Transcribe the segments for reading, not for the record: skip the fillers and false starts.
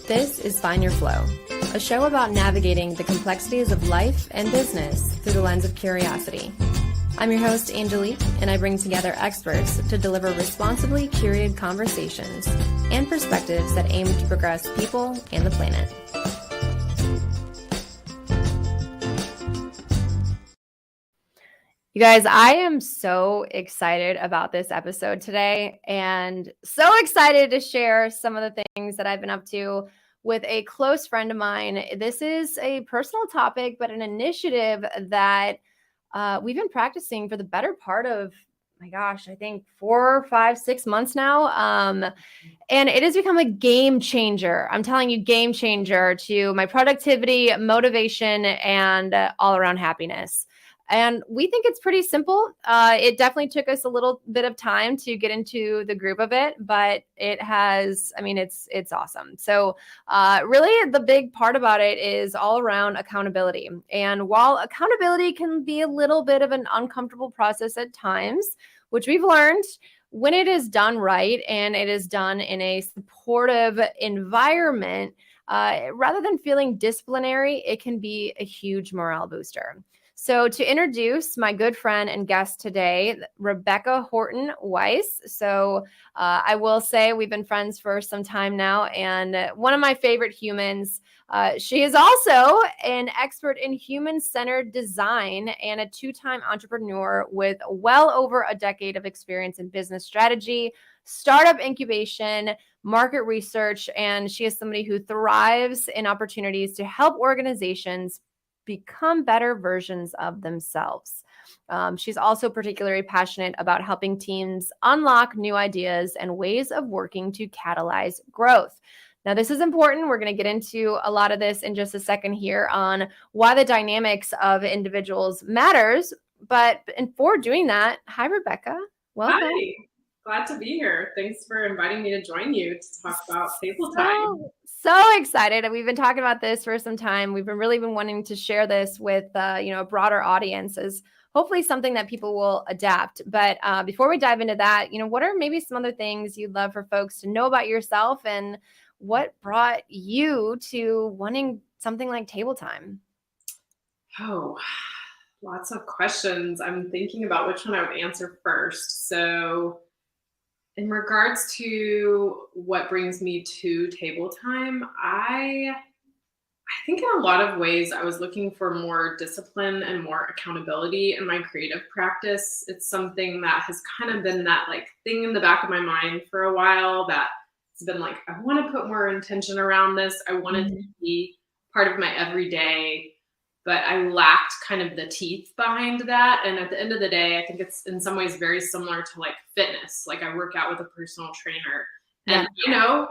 This is Find Your Flow, a show about navigating the complexities of life and business through the lens of curiosity. I'm your host, Angelique, and I bring together experts to deliver responsibly curated conversations and perspectives that aim to progress people and the planet. You guys, I am so excited about this episode today and so excited to share some of the things that I've been up to with a close friend of mine. This is a personal topic, but an initiative that we've been practicing for the better part of, I think 4, 5, 6 months now. And it has become a game changer. I'm telling you, game changer to my productivity, motivation, and all around happiness. And we think it's pretty simple. It definitely took us a little bit of time to get into the groove of it, but it has, it's awesome. So really the big part about it is all around accountability. And while accountability can be a little bit of an uncomfortable process at times, which we've learned, when it is done right and it is done in a supportive environment, rather than feeling disciplinary, it can be a huge morale booster. So to introduce my good friend and guest today, Rebecca Horton Weiss. So I will say we've been friends for some time now, and one of my favorite humans. She is also an expert in human-centered design and a 2-time entrepreneur with well over a decade of experience in business strategy, startup incubation, market research, and she is somebody who thrives in opportunities to help organizations become better versions of themselves. She's also particularly passionate about helping teams unlock new ideas and ways of working to catalyze growth. Now, this is important. We're going to get into a lot of this in just a second here on why the dynamics of individuals matters. But for doing that, hi, Rebecca. Welcome. Hi. Glad to be here. Thanks for inviting me to join you to talk about table time. So excited. We've been talking about this for some time. We've been really wanting to share this with, a broader audience as hopefully something that people will adapt. But before we dive into that, what are maybe some other things you'd love for folks to know about yourself and what brought you to wanting something like table time? Oh, lots of questions. I'm thinking about which one I would answer first. So in regards to what brings me to table time, I think in a lot of ways I was looking for more discipline and more accountability in my creative practice. It's something that has kind of been that thing in the back of my mind for a while that has been I want to put more intention around this. I want it to be part of my everyday, but I lacked kind of the teeth behind that. And at the end of the day, I think it's in some ways very similar to fitness. I work out with a personal trainer. And,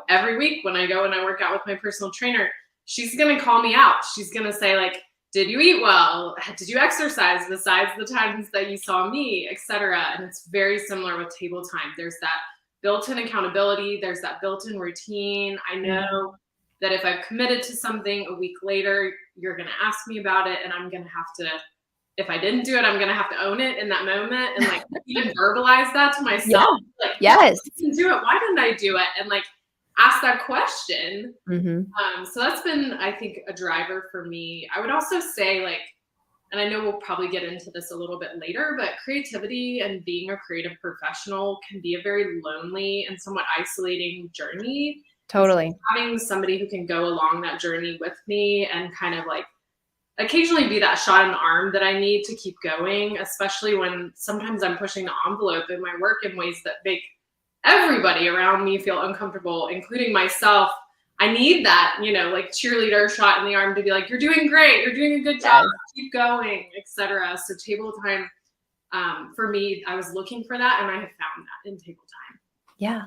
every week when I go and I work out with my personal trainer, she's going to call me out. She's going to say did you eat well? Did you exercise besides the times that you saw me, etc. And it's very similar with table time. There's that built-in accountability. There's that built-in routine. I know that if I've committed to something a week later, you're going to ask me about it, and I'm going to have to, if I didn't do it, I'm going to have to own it in that moment and even verbalize that to myself. Yes. I didn't do it. Why didn't I do it? And ask that question. So that's been, I think, a driver for me. I would also say and I know we'll probably get into this a little bit later, but creativity and being a creative professional can be a very lonely and somewhat isolating journey. Totally. So having somebody who can go along that journey with me and kind of occasionally be that shot in the arm that I need to keep going, especially when sometimes I'm pushing the envelope in my work in ways that make everybody around me feel uncomfortable, including myself. I need that, cheerleader shot in the arm to be you're doing great, you're doing a good job, keep going, etc. So table time, for me, I was looking for that, and I have found that in table time. Yeah.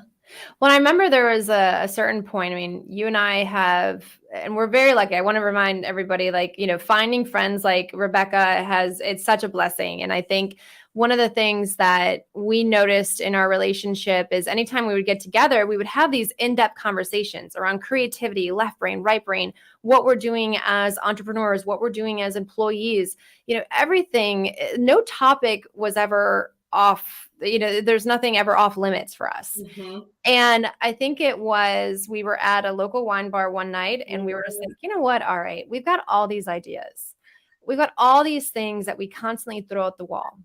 Well, I remember there was a certain point. You and I have, and we're very lucky. I want to remind everybody, finding friends like Rebecca it's such a blessing. And I think one of the things that we noticed in our relationship is anytime we would get together, we would have these in-depth conversations around creativity, left brain, right brain, what we're doing as entrepreneurs, what we're doing as employees, everything. No topic was ever off, there's nothing ever off limits for us. Mm-hmm. And I think we were at a local wine bar one night and we were just like, you know what? All right, we've got all these ideas. We've got all these things that we constantly throw at the wall.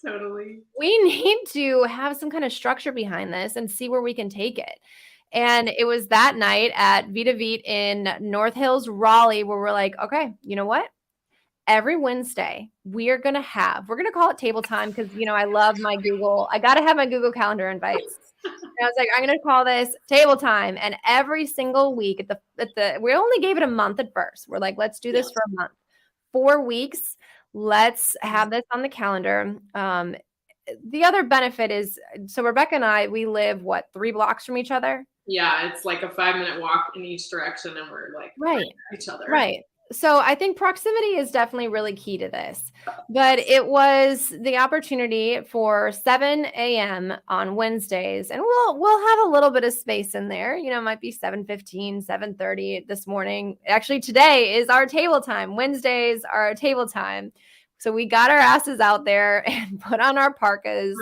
Totally. We need to have some kind of structure behind this and see where we can take it. And it was that night at Vita Vite in North Hills, Raleigh, where we're like, okay, you know what? Every Wednesday, we're going to call it table time because, I love my Google. I got to have my Google Calendar invites. And I was like, I'm going to call this table time. And every single week we only gave it a month at first. We're like, let's do this for a month. 4 weeks. Let's have this on the calendar. The other benefit is, so Rebecca and I, we live 3 blocks from each other? Yeah, it's like a 5-minute walk in each direction and we're like right each other. Right. So I think proximity is definitely really key to this, but it was the opportunity for 7 a.m. on Wednesdays, and we'll have a little bit of space in there. It might be 7:15, 7:30 this morning. Actually, today is our table time. Wednesdays are our table time. So we got our asses out there and put on our parkas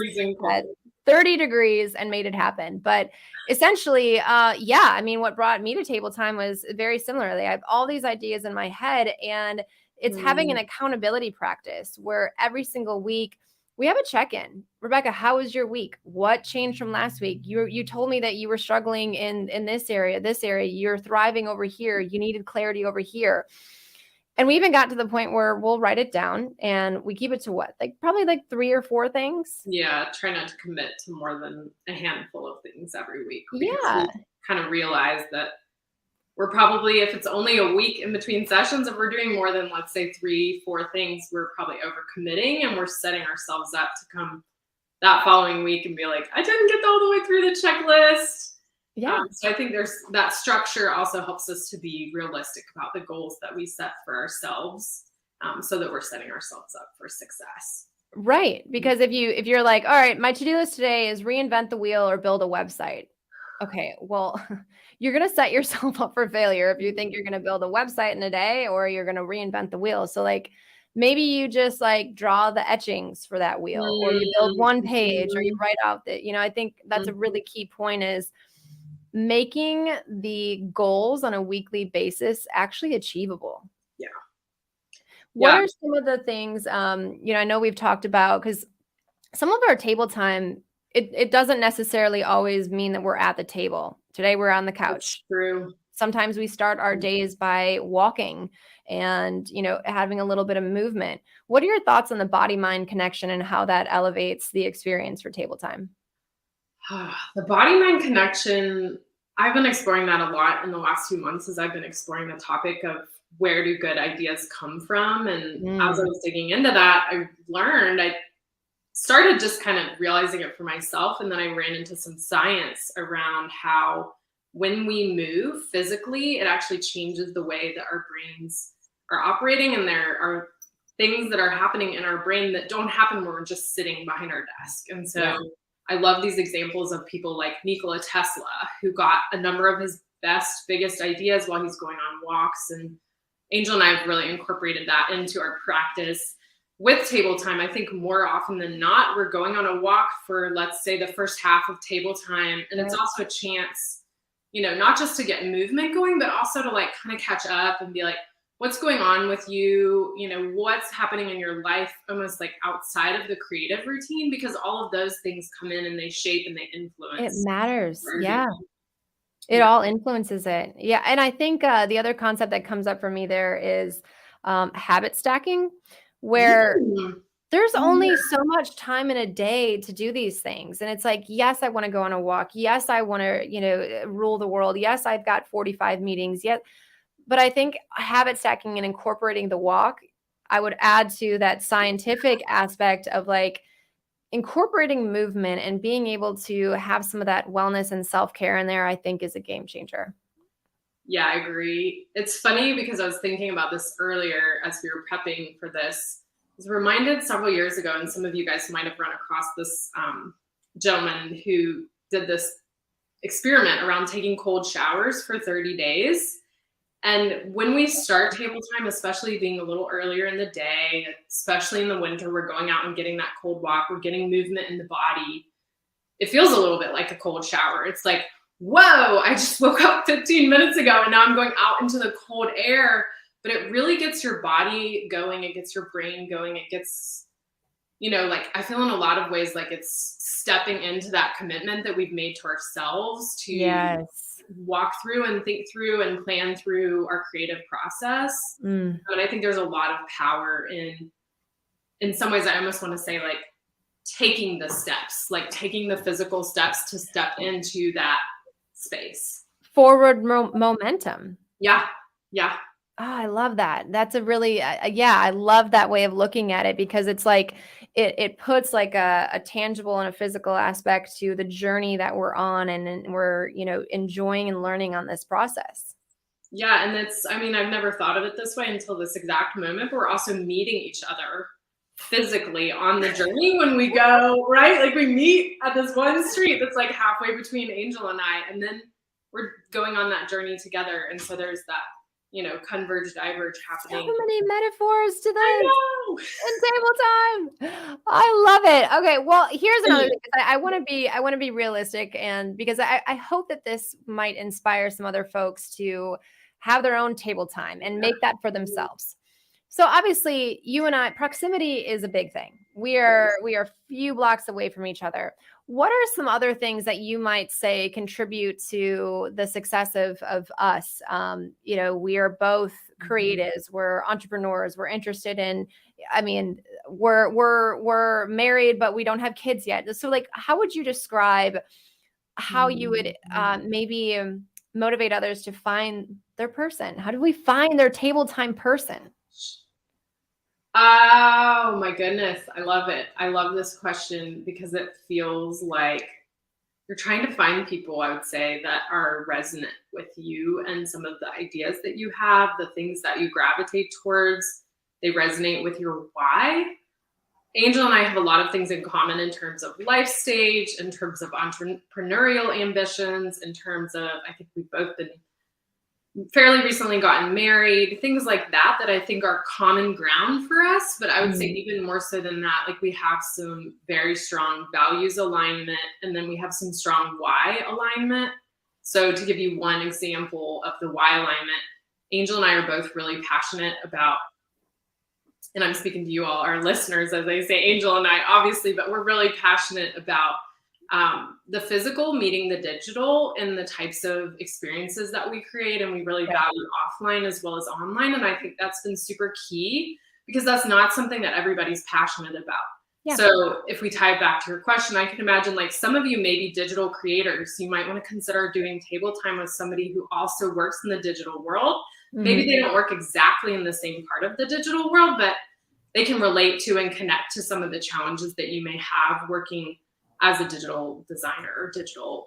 at 30 degrees and made it happen. But essentially, what brought me to table time was very similarly. I have all these ideas in my head, and it's having an accountability practice where every single week we have a check-in. Rebecca, how was your week? What changed from last week? You told me that you were struggling in this area. You're thriving over here. You needed clarity over here. And we even got to the point where we'll write it down and we keep it to probably 3 or 4 things. Yeah. Try not to commit to more than a handful of things every week. Yeah. We kind of realize that we're probably, if it's only a week in between sessions, if we're doing more than, let's say 3, 4 things, we're probably overcommitting and we're setting ourselves up to come that following week and be like, I didn't get all the way through the checklist. Yeah. So I think there's that structure also helps us to be realistic about the goals that we set for ourselves, so that we're setting ourselves up for success. Right. Because if you're like, all right, my to-do list today is reinvent the wheel or build a website. Okay, well, you're going to set yourself up for failure if you think you're going to build a website in a day or you're going to reinvent the wheel. So maybe you just draw the etchings for that wheel or you build one page or you write out that, I think that's a really key point is making the goals on a weekly basis actually achievable. Yeah. What are some of the things, I know we've talked about, because some of our table time, it doesn't necessarily always mean that we're at the table. Today we're on the couch. That's true. Sometimes we start our days by walking and, having a little bit of movement. What are your thoughts on the body-mind connection and how that elevates the experience for table time? The body-mind connection, I've been exploring that a lot in the last few months as I've been exploring the topic of where do good ideas come from. And as I was digging into that, I started just kind of realizing it for myself. And then I ran into some science around how when we move physically, it actually changes the way that our brains are operating. And there are things that are happening in our brain that don't happen when we're just sitting behind our desk. And so I love these examples of people like Nikola Tesla, who got a number of his biggest ideas while he's going on walks. And Angel and I have really incorporated that into our practice with table time. I think more often than not, we're going on a walk for, let's say, the first half of table time. And it's also a chance, not just to get movement going, but also to kind of catch up and be like, what's going on with you? What's happening in your life, almost outside of the creative routine, because all of those things come in and they shape and they influence. It matters. Yeah. It all influences it. Yeah. And I think the other concept that comes up for me there is habit stacking, where there's only so much time in a day to do these things. And it's yes, I want to go on a walk. Yes, I want to, rule the world. Yes, I've got 45 meetings. Yet. But I think habit stacking and incorporating the walk, I would add to that scientific aspect of incorporating movement and being able to have some of that wellness and self-care in there, I think is a game changer. Yeah, I agree. It's funny because I was thinking about this earlier as we were prepping for this. I was reminded several years ago, and some of you guys might have run across this gentleman who did this experiment around taking cold showers for 30 days. And when we start table time, especially being a little earlier in the day, especially in the winter, we're going out and getting that cold walk, we're getting movement in the body. It feels a little bit like a cold shower. It's like, whoa, I just woke up 15 minutes ago and now I'm going out into the cold air. But it really gets your body going. It gets your brain going. It gets, like I feel in a lot of ways like it's stepping into that commitment that we've made to ourselves to Yes. walk through and think through and plan through our creative process. And I think there's a lot of power in some ways. I almost want to say like taking the steps, like taking the physical steps to step into that space. Forward momentum. Yeah. Oh, I love that. That's a really, I love that way of looking at it, because it's like, it puts like a tangible and a physical aspect to the journey that we're on, and we're, enjoying and learning on this process. Yeah. And I've never thought of it this way until this exact moment, but we're also meeting each other physically on the journey when we go, right? Like we meet at this one street that's like halfway between Angel and I, and then we're going on that journey together. And so there's that, converge, diverge happening. So many metaphors to this in table time. I love it. Okay, well, here's another thing. I want to be realistic, and because I hope that this might inspire some other folks to have their own table time and make that for themselves. So obviously, you and I, proximity is a big thing. We are a few blocks away from each other. What are some other things that you might say contribute to the success of us? We are both creatives, we're entrepreneurs, we're interested in, we're married, but we don't have kids yet. So like, how would you describe how you would maybe motivate others to find their person? How do we find their table time person? Oh my goodness. I love it. I love this question because it feels like you're trying to find people, I would say, that are resonant with you and some of the ideas that you have, the things that you gravitate towards. They resonate with your why. Angel and I have a lot of things in common in terms of life stage, in terms of entrepreneurial ambitions, in terms of, I think we've both been fairly recently gotten married, things like that I think are common ground for us. But I would say even more so than that, like we have some very strong values alignment, and then we have some strong why alignment. So to give you one example of the why alignment, Angel and I are both really passionate about, and I'm speaking to you all, our listeners, as I say Angel and I, obviously, but we're really passionate about the physical meeting the digital and the types of experiences that we create. And we really value offline as well as online. And I think that's been super key because that's not something that everybody's passionate about. Yeah. So if we tie it back to your question, I can imagine like some of you may be digital creators. You might want to consider doing table time with somebody who also works in the digital world. Maybe they don't work exactly in the same part of the digital world, but they can relate to and connect to some of the challenges that you may have working as a digital designer or digital,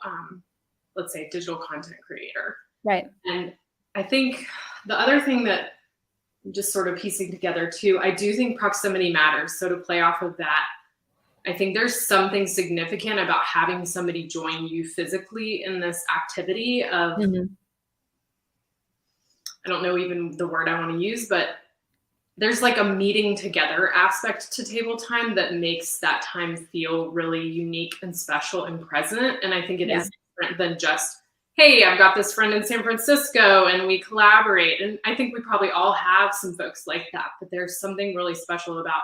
let's say digital content creator. Right. And I think the other thing that I'm just sort of piecing together too, I do think proximity matters. So to play off of that, I think there's something significant about having somebody join you physically in this activity of, I don't know even the word I want to use, but there's like a meeting together aspect to table time that makes that time feel really unique and special and present. And I think it is different than just, hey, I've got this friend in San Francisco and we collaborate. And I think we probably all have some folks like that, but there's something really special about,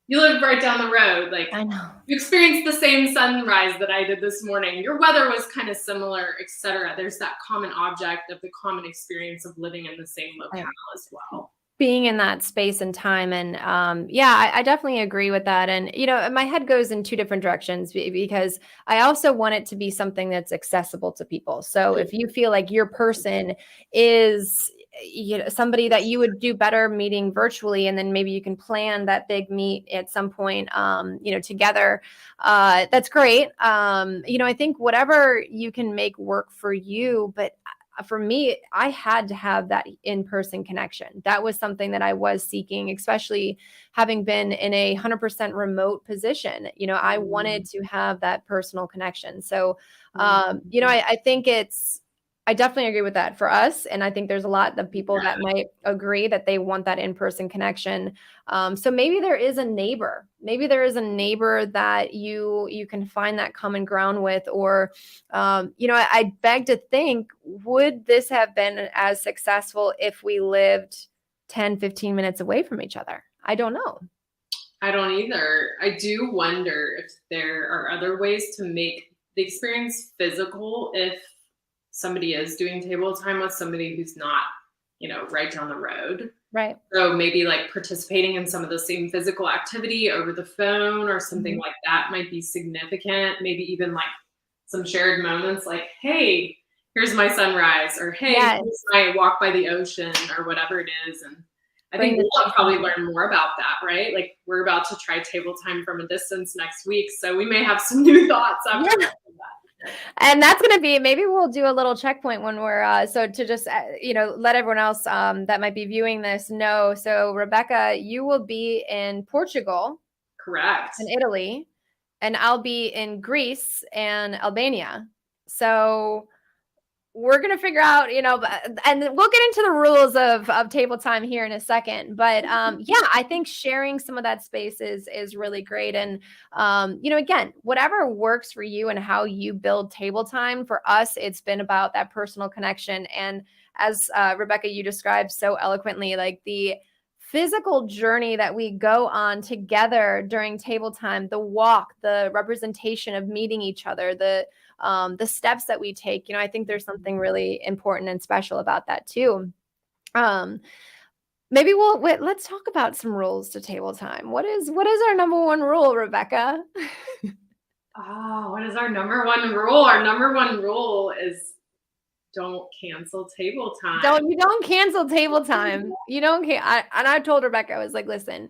you live right down the road. Like I know you experienced the same sunrise that I did this morning. Your weather was kind of similar, etc. There's that common object of the common experience of living in the same locale as well. Being in that space and time. And I definitely agree with that. And, my head goes in two different directions because I also want it to be something that's accessible to people. So if you feel like your person is, somebody that you would do better meeting virtually, and then maybe you can plan that big meet at some point, together, that's great. I think whatever you can make work for you, but for me, I had to have that in-person connection. That was something that I was seeking, especially having been in a 100% remote position. I wanted to have that personal connection. So, I think it's I definitely agree with that for us. And I think there's a lot of people that might agree that they want that in-person connection. So maybe there is a neighbor. Maybe there is a neighbor that you can find that common ground with, or, I beg to think, would this have been as successful if we lived 10, 15 minutes away from each other? I don't know. I don't either. I do wonder if there are other ways to make the experience physical if somebody is doing table time with somebody who's not, right down the road. Right. So maybe like participating in some of the same physical activity over the phone or something like that might be significant. Maybe even like some shared moments like, hey, here's my sunrise, or hey, here's my walk by the ocean, or whatever it is. And I think we'll probably learn more about that, right? Like we're about to try table time from a distance next week. So we may have some new thoughts after that. And that's going to be, maybe we'll do a little checkpoint when we're, so to just, let everyone else that might be viewing this know. So Rebecca, you will be in Portugal. Correct. And Italy, and I'll be in Greece and Albania. So we're going to figure out, and we'll get into the rules of table time here in a second. But I think sharing some of that space is really great. And, again, whatever works for you and how you build table time, for us, it's been about that personal connection. And as Rebecca, you described so eloquently, like the physical journey that we go on together during table time, the walk, the representation of meeting each other, the steps that we take, I think there's something really important and special about that too. Maybe let's talk about some rules to table time. What is our number one rule, Rebecca? What is our number one rule? Our number one rule is don't cancel table time. You don't cancel table time. You don't I told Rebecca, I was like, listen,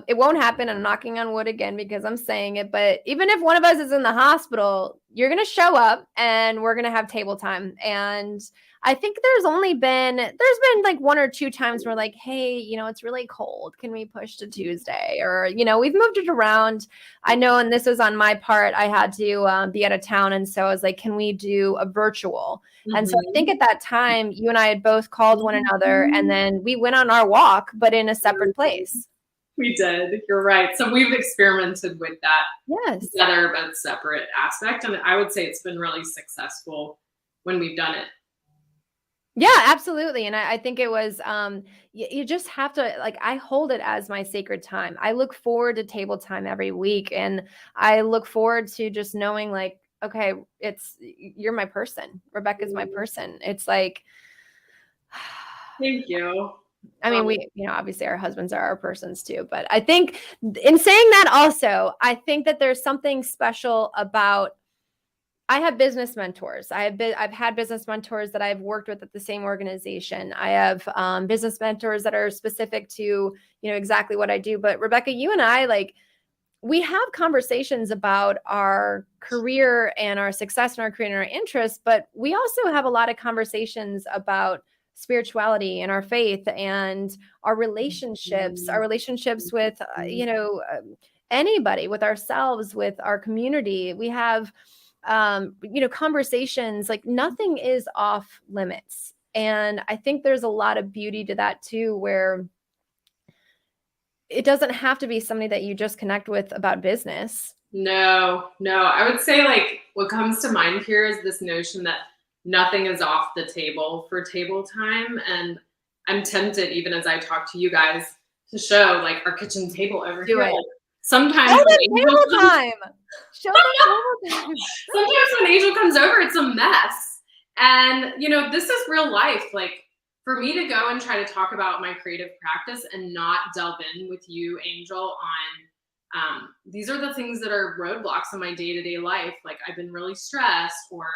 it won't happen. I'm knocking on wood again because I'm saying it. But even if one of us is in the hospital, you're going to show up and we're going to have table time. And I think there's been like one or two times where like, hey, it's really cold. Can we push to Tuesday? Or, we've moved it around. I know, and this was on my part, I had to be out of town. And so I was like, can we do a virtual? And so I think at that time, you and I had both called one another, and then we went on our walk, but in a separate place. We did. You're right. So we've experimented with that together but separate aspect. And I would say it's been really successful when we've done it. Yeah, absolutely. And I think it was, you just have to, like, I hold it as my sacred time. I look forward to table time every week. And I look forward to just knowing like, okay, you're my person. Rebecca's my person. It's like, thank you. I mean, we, obviously our husbands are our persons too, but I think in saying that also, I think that there's something special about, I have business mentors. I've had business mentors that I've worked with at the same organization. I have business mentors that are specific to, exactly what I do. But Rebecca, you and I, like, we have conversations about our career and our success in our career and our interests, but we also have a lot of conversations about spirituality and our faith and our relationships with, anybody, with ourselves, with our community. We have, conversations, like nothing is off limits. And I think there's a lot of beauty to that too, where it doesn't have to be somebody that you just connect with about business. No. I would say like what comes to mind here is this notion that nothing is off the table for table time. And I'm tempted, even as I talk to you guys, to show like our kitchen table over here. It. Sometimes show the table time. Sometimes when Angel comes over, it's a mess. And this is real life. Like for me to go and try to talk about my creative practice and not delve in with you, Angel, on these are the things that are roadblocks in my day-to-day life. Like I've been really stressed, or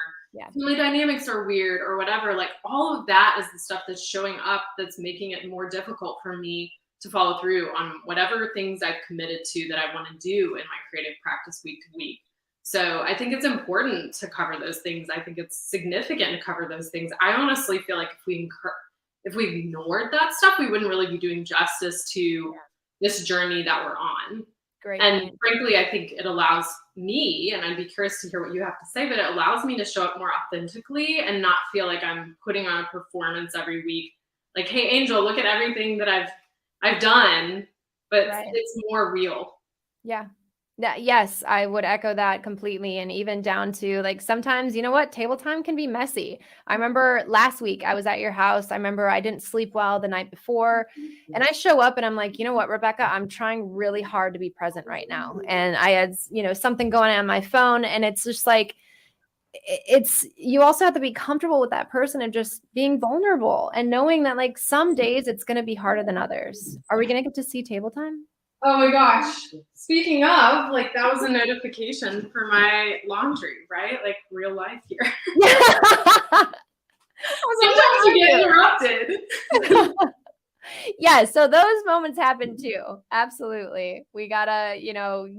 family dynamics are weird, or whatever. Like all of that is the stuff that's showing up that's making it more difficult for me to follow through on whatever things I've committed to that I want to do in my creative practice week to week. So I think it's important to cover those things. I think it's significant to cover those things. I honestly feel like if we ignored that stuff, we wouldn't really be doing justice to this journey that we're on. Great And point. frankly, I think it allows me, and I'd be curious to hear what you have to say, but it allows me to show up more authentically and not feel like I'm putting on a performance every week. Like, hey, Angel, look at everything that I've done, but Right. it's more real. Yeah. Yes, I would echo that completely. And even down to like sometimes, you know what, table time can be messy. I remember last week I was at your house. I remember I didn't sleep well the night before. And I show up and I'm like, you know what, Rebecca, I'm trying really hard to be present right now. And I had, something going on my phone. And it's just like, you also have to be comfortable with that person and just being vulnerable and knowing that like some days it's going to be harder than others. Are we going to get to see table time? Oh my gosh. Speaking of, like, that was a notification for my laundry, right? Like, real life here. Sometimes you get interrupted. Yeah, so those moments happen too. Absolutely. We gotta,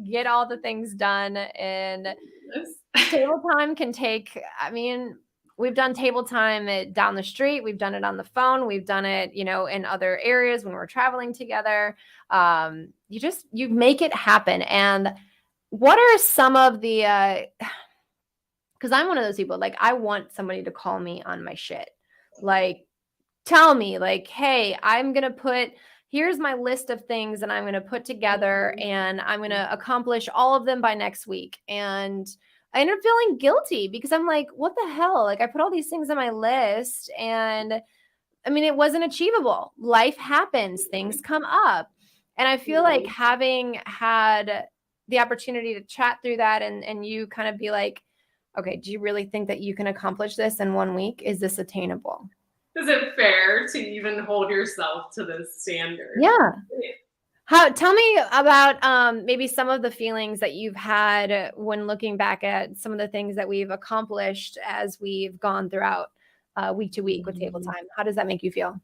get all the things done. And table time can take, we've done table time down the street. We've done it on the phone. We've done it, in other areas when we're traveling together. You make it happen. And what are some of the, because I'm one of those people, like, I want somebody to call me on my shit. Like, tell me, like, hey, here's my list of things that I'm going to put together and I'm going to accomplish all of them by next week. And I end up feeling guilty because I'm like, what the hell? Like, I put all these things on my list and it wasn't achievable. Life happens, things come up. And I feel like having had the opportunity to chat through that and you kind of be like, okay, do you really think that you can accomplish this in 1 week? Is this attainable? Is it fair to even hold yourself to this standard? Yeah. Tell me about maybe some of the feelings that you've had when looking back at some of the things that we've accomplished as we've gone throughout week to week with table time. How does that make you feel?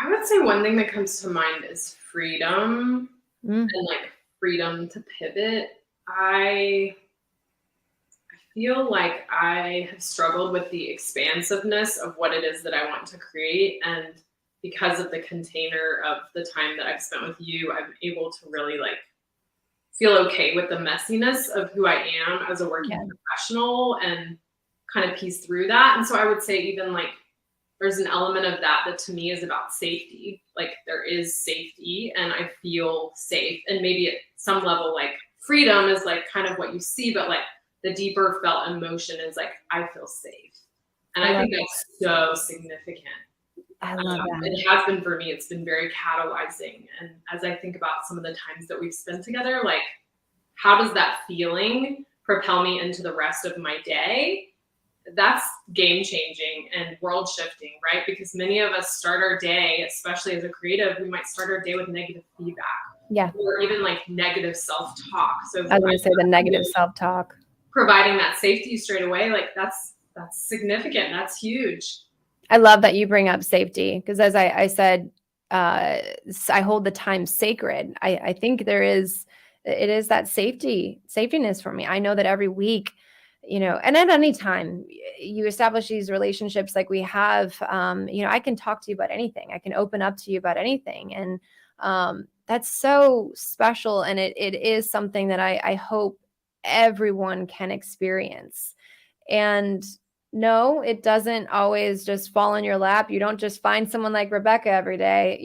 I would say one thing that comes to mind is freedom and like freedom to pivot. I feel like I have struggled with the expansiveness of what it is that I want to create. And because of the container of the time that I've spent with you, I'm able to really like feel okay with the messiness of who I am as a working professional and kind of piece through that. And so I would say even like there's an element of that to me is about safety. Like there is safety and I feel safe. And maybe at some level, like freedom is like kind of what you see, but like the deeper felt emotion is like, I feel safe. And I think that's so significant. I love that. It has been for me. It's been very catalyzing. And as I think about some of the times that we've spent together, like how does that feeling propel me into the rest of my day? That's game changing and world shifting, right? Because many of us start our day, especially as a creative, we might start our day with negative feedback. Yeah. Or even like negative self-talk. So I was going to say the negative self-talk. Providing that safety straight away, like that's significant. That's huge. I love that you bring up safety because as I said, I hold the time sacred. I think it is that safetiness for me. I know that every week, and at any time you establish these relationships like we have, I can talk to you about anything. I can open up to you about anything. And that's so special. And it is something that I hope everyone can experience. And no, it doesn't always just fall in your lap. You don't just find someone like Rebecca every day.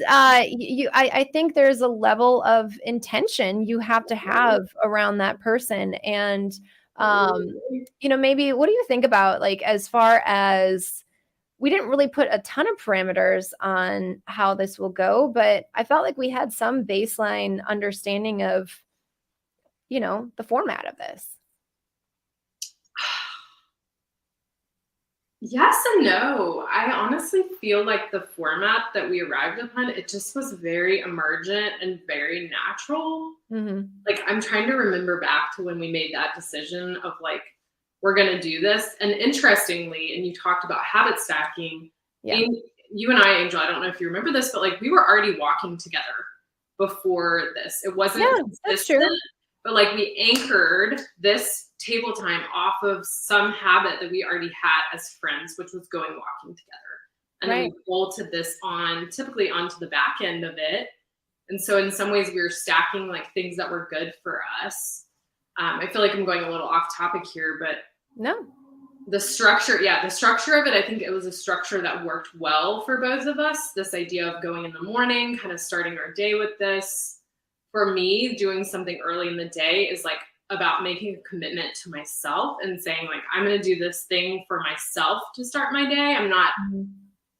I think there's a level of intention you have to have around that person. And, maybe what do you think about like, as far as we didn't really put a ton of parameters on how this will go, but I felt like we had some baseline understanding of, the format of this. Yes and no. I honestly feel like the format that we arrived upon, it just was very emergent and very natural. Mm-hmm. Like I'm trying to remember back to when we made that decision of like, we're going to do this. And interestingly, and you talked about habit stacking, you and I, Angel, I don't know if you remember this, but like we were already walking together before this. It wasn't consistent, but like we anchored this table time off of some habit that we already had as friends, which was going walking together. And then we bolted this on, typically onto the back end of it. And so in some ways we were stacking like things that were good for us. I feel like I'm going a little off topic here, but no. The structure of it, I think it was a structure that worked well for both of us. This idea of going in the morning, kind of starting our day with this. For me, doing something early in the day is like about making a commitment to myself and saying like, I'm going to do this thing for myself to start my day. I'm not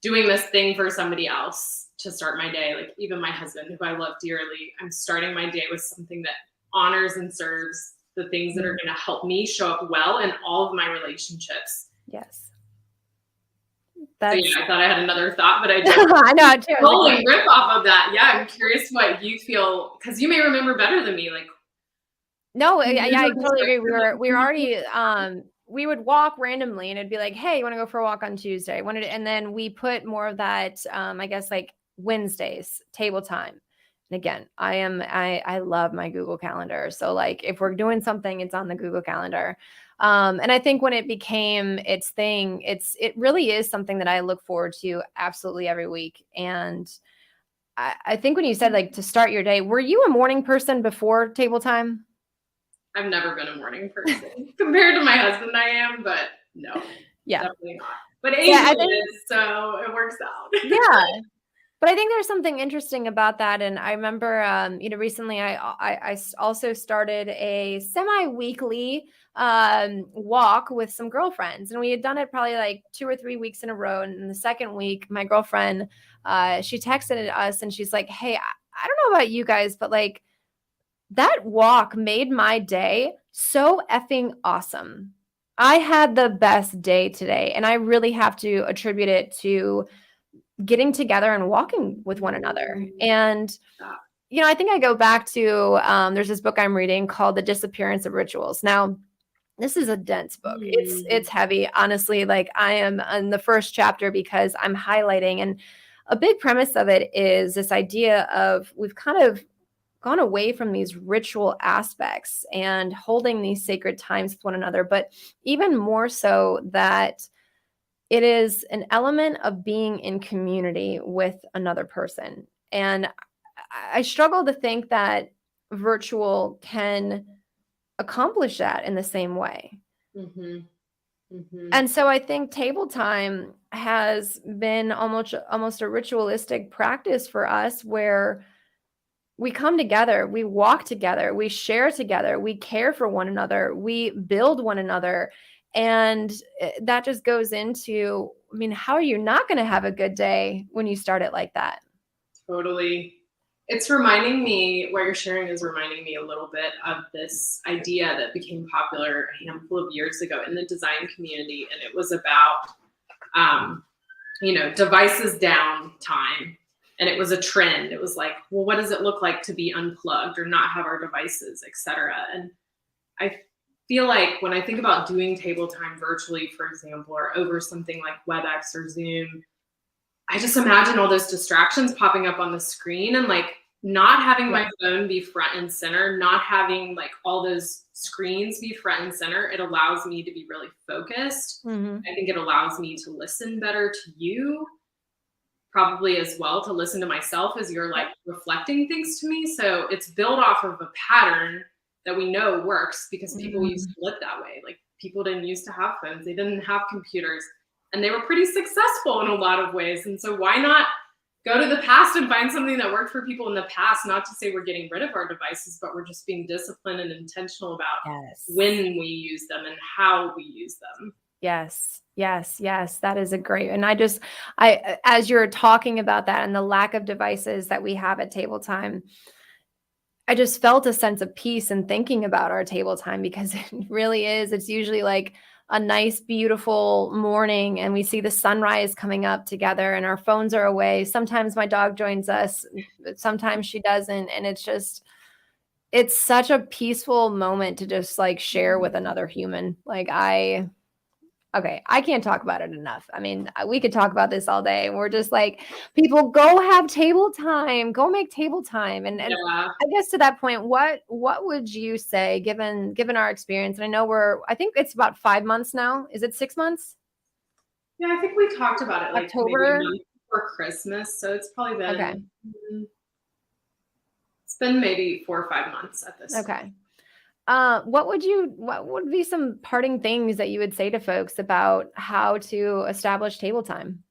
doing this thing for somebody else to start my day. Like even my husband, who I love dearly, I'm starting my day with something that honors and serves the things that are going to help me show up well in all of my relationships. Yes. So yeah, I thought I had another thought, but I just I know too. Totally rip off of that. Yeah, I'm curious what you feel, because you may remember better than me. Like, no, I totally agree. We were already we would walk randomly, and it'd be like, hey, you want to go for a walk on Tuesday? And then we put more of that, I guess like Wednesdays table time. And again, I love my Google Calendar. So like if we're doing something, it's on the Google Calendar. And I think when it became its thing, it really is something that I look forward to absolutely every week. And I think when you said like to start your day, were you a morning person before table time? I've never been a morning person. Compared to my husband, I am, but no, definitely not. But Angel is, so it works out. Yeah. But I think there's something interesting about that. And I remember, recently I also started a semi-weekly walk with some girlfriends. And we had done it probably like 2 or 3 weeks in a row. And in the second week, my girlfriend, she texted us and she's like, hey, I don't know about you guys, but like that walk made my day so effing awesome. I had the best day today. And I really have to attribute it to getting together and walking with one another. And, I think I go back to, there's this book I'm reading called The Disappearance of Rituals. Now, this is a dense book. It's heavy. Honestly, like I am in the first chapter because I'm highlighting, and a big premise of it is this idea of we've kind of gone away from these ritual aspects and holding these sacred times with one another, but even more so that it is an element of being in community with another person. And I struggle to think that virtual can accomplish that in the same way. And so I think table time has been almost a ritualistic practice for us where we come together, we walk together, we share together, we care for one another, we build one another. And that just goes into, how are you not going to have a good day when you start it like that? Totally. It's reminding me, what you're sharing is reminding me a little bit of this idea that became popular a handful of years ago in the design community. And it was about, devices down time. And it was a trend. It was like, well, what does it look like to be unplugged or not have our devices, et cetera? And I feel like when I think about doing table time virtually, for example, or over something like WebEx or Zoom, I just imagine all those distractions popping up on the screen and like not having my phone be front and center, not having like all those screens be front and center. It allows me to be really focused. I think it allows me to listen better to you, probably as well, to listen to myself as you're like reflecting things to me. So it's built off of a pattern that we know works because people used to live that way. Like people didn't used to have phones. They didn't have computers, and they were pretty successful in a lot of ways. And so why not go to the past and find something that worked for people in the past? Not to say we're getting rid of our devices, but we're just being disciplined and intentional about when we use them and how we use them. Yes. That is a great, and I, as you're talking about that and the lack of devices that we have at table time, I just felt a sense of peace in thinking about our table time, because it really is. It's usually like a nice, beautiful morning and we see the sunrise coming up together and our phones are away. Sometimes my dog joins us, sometimes she doesn't. And it's such a peaceful moment to just like share with another human. Like I can't talk about it enough. We could talk about this all day. We're just like, people, go have table time, go make table time. And I guess to that point, what would you say, given our experience? And I know I think it's about 5 months now. Is it 6 months? Yeah, I think we talked about it like maybe a October? month before Christmas. So it's probably Okay. been, it's been maybe 4 or 5 months at this point. Okay. What would be some parting things that you would say to folks about how to establish table time?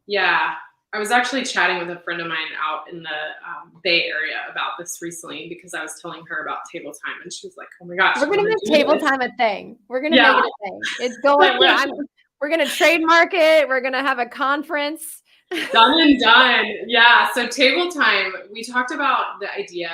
Yeah. I was actually chatting with a friend of mine out in the Bay Area about this recently because I was telling her about table time and she was like, oh my gosh, We're I gonna want to make do table this. time a thing. We're gonna make Yeah. it a thing. It's going. We're gonna trademark it. We're gonna have a conference. Done and done. Yeah. So table time, we talked about the idea,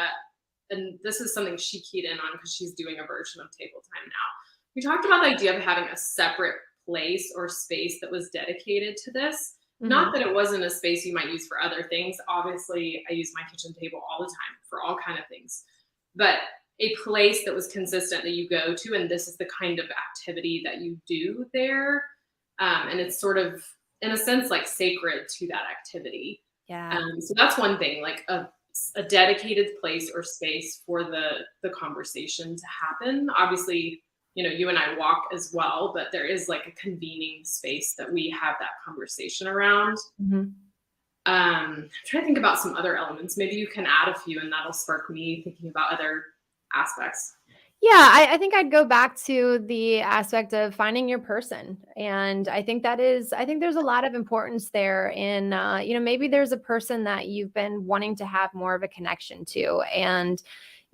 and this is something she keyed in on because she's doing a version of table time now. We talked about the idea of having a separate place or space that was dedicated to this. Not Mhm. that it wasn't a space you might use for other things. Obviously, I use my kitchen table all the time for all kind of things. But a place that was consistent that you go to, and this is the kind of activity that you do there. And it's sort of, in a sense, like sacred to that activity. Yeah. So that's one thing, like a dedicated place or space for the conversation to happen. Obviously, you and I walk as well, but there is like a convening space that we have that conversation around. Mhm. I'm trying to think about some other elements. Maybe you can add a few, and that'll spark me thinking about other aspects. Yeah, I think I'd go back to the aspect of finding your person. And I think there's a lot of importance there in, maybe there's a person that you've been wanting to have more of a connection to. And,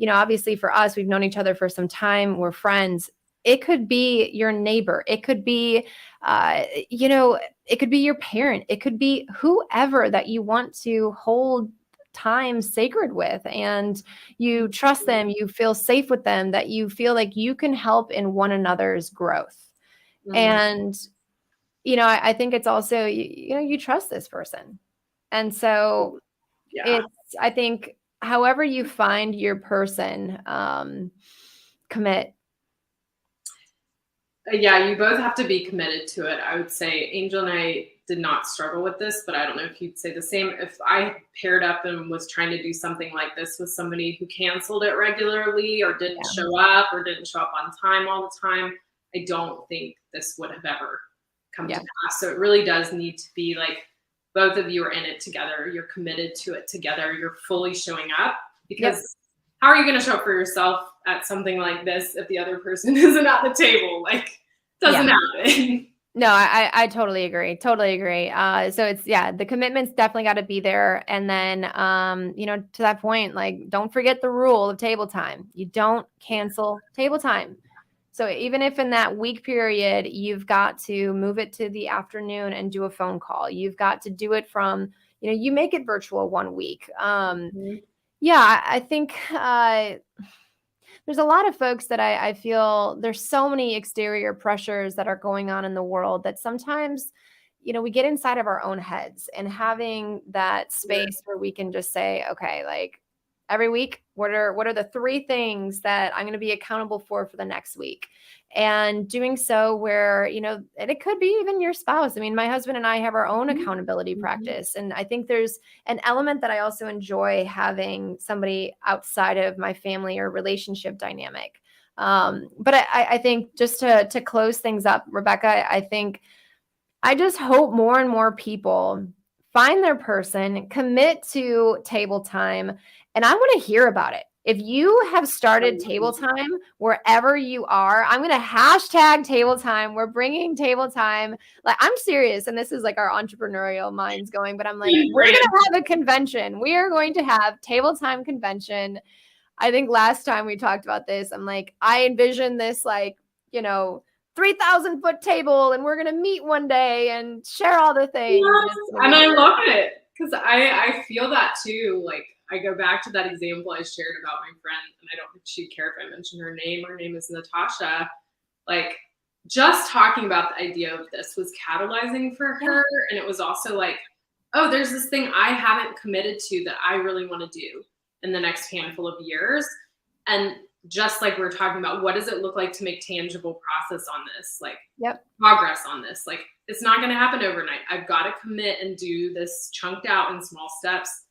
obviously for us, we've known each other for some time, we're friends. It could be your neighbor. It could be, it could be your parent. It could be whoever that you want to hold time sacred with. And you trust them, you feel safe with them, that you feel like you can help in one another's growth. Mm, And, I think it's also, you trust this person. And so yeah. it's, I think, however you find your person, commit. Yeah, you both have to be committed to it. I would say Angel and I did not struggle with this, but I don't know if you'd say the same. If I paired up and was trying to do something like this with somebody who canceled it regularly or didn't Yeah. show up or didn't show up on time all the time, I don't think this would have ever come to Yeah. pass. So it really does need to be like both of you are in it together. You're committed to it together. You're fully showing up Yep. because how are you going to show up for yourself at something like this if the other person isn't at the table? Like, doesn't Yeah. happen. No, I totally agree. Totally agree. So it's, yeah, the commitment's definitely got to be there. And then, to that point, like, don't forget the rule of table time. You don't cancel table time. So even if in that week period, you've got to move it to the afternoon and do a phone call, you've got to do it from, you make it virtual one week. Mhm. Yeah, I think, there's a lot of folks that I feel there's so many exterior pressures that are going on in the world that sometimes, we get inside of our own heads, and having that space where we can just say, okay, like every week, what are the three things that I'm going to be accountable for the next week? And doing so where, and it could be even your spouse. I mean, my husband and I have our own accountability Mhm. practice. And I think there's an element that I also enjoy having somebody outside of my family or relationship dynamic. But I think just to close things up, Rebecca, I think I just hope more and more people find their person, commit to table time, and I want to hear about it. If you have started table time wherever you are, I'm going to hashtag table time. We're bringing table time. Like, I'm serious. And this is like our entrepreneurial minds going, but I'm like, we're going Brand. to have a convention. We are going to have table time convention. I think last time we talked about this, I'm like, I envision this like, 3,000-foot table, and we're going to meet one day and share all the things. And Yes, it's going to and be I great. love it because I feel that too. Like I go back to that example I shared about my friend, and I don't think she'd care if I mention her name. Her name is Natasha. Like just talking about the idea of this was catalyzing for Yeah. her, and it was also like, oh, there's this thing I haven't committed to that I really want to do in the next handful of years, and just like we're talking about, what does it look like to make tangible process on this? Like Yep. progress on this. Like it's not going to happen overnight. I've got to commit and do this chunked out in small steps.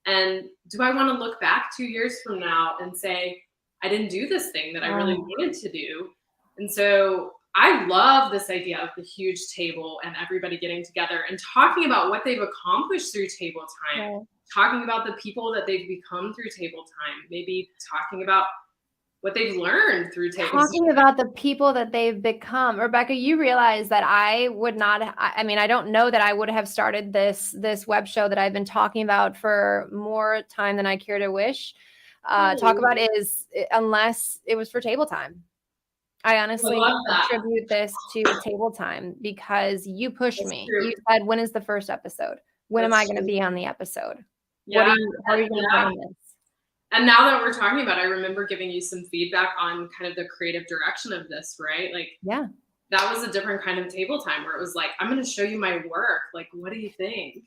And do I want to look back 2 years from now and say, I didn't do this thing that I really Oh, wanted to do? And so I love this idea of the huge table and everybody getting together and talking about what they've accomplished through table time, Right. talking about the people that they've become through table time, maybe talking about what they've learned through table time. Talking about the people that they've become. Rebecca, you realize that I would not, I mean, I don't know that I would have started this web show that I've been talking about for more time than I care to wish. Talk about is unless it was for table time. I honestly attribute this to table time because you pushed me. You said, when is the first episode? When am I going to be on the episode? Yeah, how are you going to frame this? And now that we're talking about it, I remember giving you some feedback on kind of the creative direction of this, right? Like, yeah, that was a different kind of table time where it was like, I'm going to show you my work. Like, what do you think?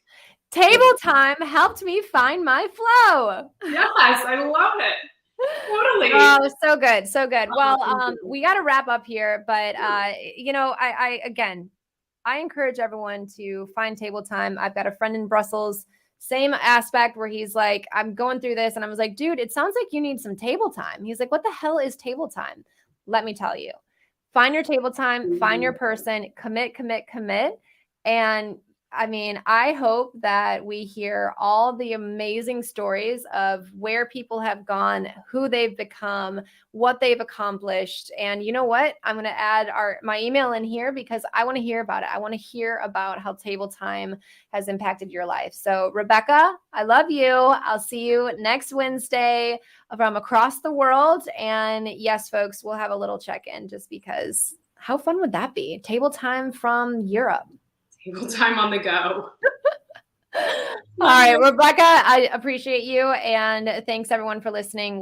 Table time helped me find my flow. Yes, I love it. Totally. Oh, so good. So good. Well, we got to wrap up here, but you know, I encourage everyone to find table time. I've got a friend in Brussels, same aspect where he's like, I'm going through this. And I was like, dude, it sounds like you need some table time. He's like, what the hell is table time? Let me tell you, find your table time, find your person, commit. And I mean, I hope that we hear all the amazing stories of where people have gone, who they've become, what they've accomplished. And you know what? I'm going to add my email in here because I want to hear about it. I want to hear about how table time has impacted your life. So Rebecca, I love you. I'll see you next Wednesday from across the world. And yes, folks, we'll have a little check-in just because how fun would that be? Table time from Europe. Table time on the go. All right, Rebecca, I appreciate you. And thanks everyone for listening.